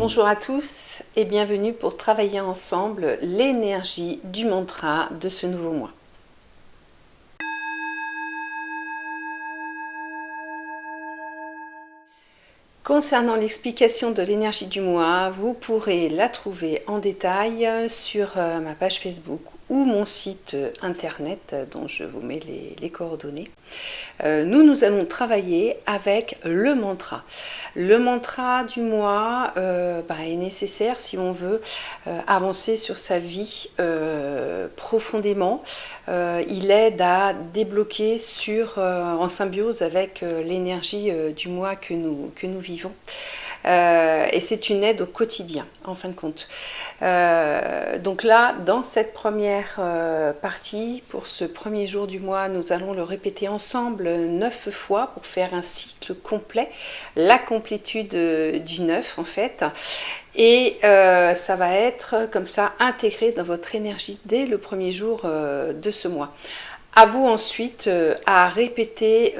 Bonjour à tous et bienvenue pour travailler ensemble l'énergie du mantra de ce nouveau mois. Concernant l'explication de l'énergie du mois, vous pourrez la trouver en détail sur ma page Facebook ou mon site internet dont je vous mets les coordonnées. Nous allons travailler avec le mantra. Le mantra du mois est nécessaire si on veut avancer sur sa vie profondément. Il aide à débloquer en symbiose avec l'énergie du mois que nous vivons. Et c'est une aide au quotidien, en fin de compte. Donc là, dans cette première partie, pour ce premier jour du mois, nous allons le répéter ensemble 9 fois pour faire un cycle complet, la complétude du 9 en fait. Et ça va être comme ça intégré dans votre énergie dès le premier jour de ce mois. À vous ensuite à répéter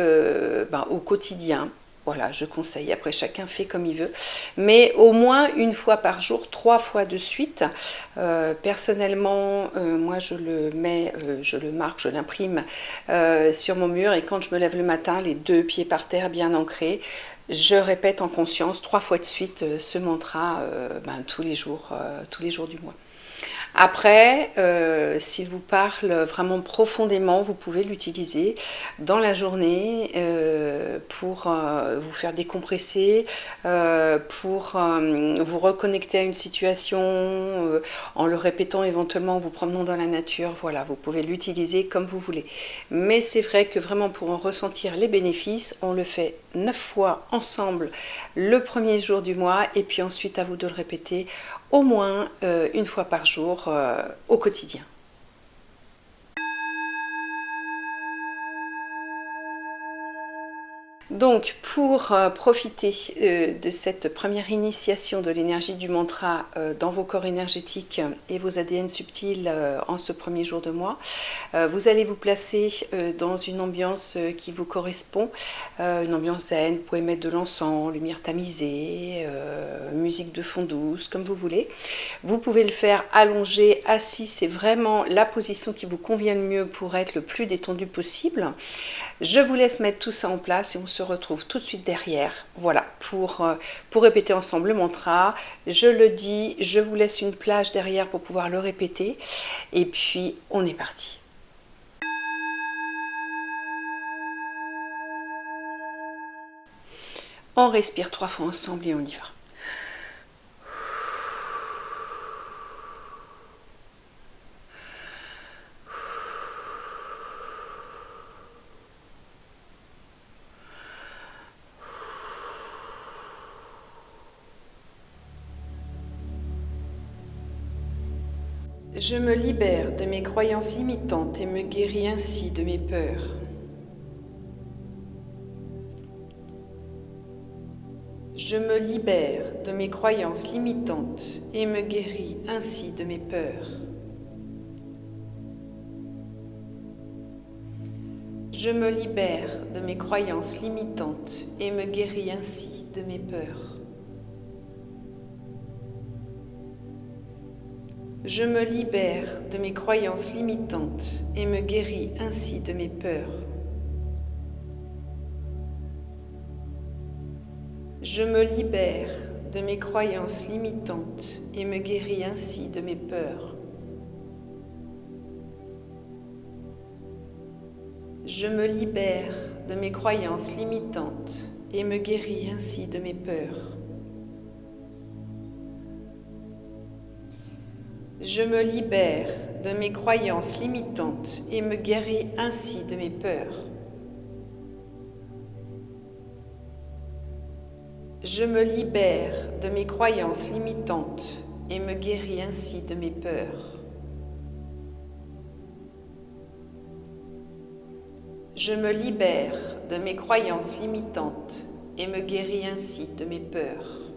au quotidien. Voilà, je conseille, après chacun fait comme il veut, mais au moins une fois par jour, 3 fois de suite. Personnellement, moi je le mets, je le marque, je l'imprime sur mon mur et quand je me lève le matin, les 2 pieds par terre bien ancrés, je répète en conscience 3 fois de suite ce mantra tous les jours du mois. Après, s'il vous parle vraiment profondément, vous pouvez l'utiliser dans la journée pour vous faire décompresser, pour vous reconnecter à une situation, en le répétant éventuellement en vous promenant dans la nature. Voilà, vous pouvez l'utiliser comme vous voulez. Mais c'est vrai que vraiment pour en ressentir les bénéfices, on le fait 9 fois ensemble le premier jour du mois et puis ensuite à vous de le répéter au moins une fois par jour au quotidien. Donc pour profiter de cette première initiation de l'énergie du mantra dans vos corps énergétiques et vos ADN subtils en ce premier jour de mois, vous allez vous placer dans une ambiance qui vous correspond, une ambiance zen. Vous pouvez mettre de l'encens, lumière tamisée, musique de fond douce, comme vous voulez. Vous pouvez le faire allongé, assis, c'est vraiment la position qui vous convient le mieux pour être le plus détendu possible. Je vous laisse mettre tout ça en place et on se retrouve tout de suite derrière. Voilà, pour répéter ensemble le mantra. Je le dis, je vous laisse une plage derrière pour pouvoir le répéter. Et puis, on est parti. On respire 3 fois ensemble et on y va. Je me libère de mes croyances limitantes et me guéris ainsi de mes peurs. Je me libère de mes croyances limitantes et me guéris ainsi de mes peurs. Je me libère de mes croyances limitantes et me guéris ainsi de mes peurs. Je me libère de mes croyances limitantes et me guéris ainsi de mes peurs. Je me libère de mes croyances limitantes et me guéris ainsi de mes peurs. Je me libère de mes croyances limitantes et me guéris ainsi de mes peurs. Je me libère de mes croyances limitantes et me guéris ainsi de mes peurs. Je me libère de mes croyances limitantes et me guéris ainsi de mes peurs. Je me libère de mes croyances limitantes et me guéris ainsi de mes peurs.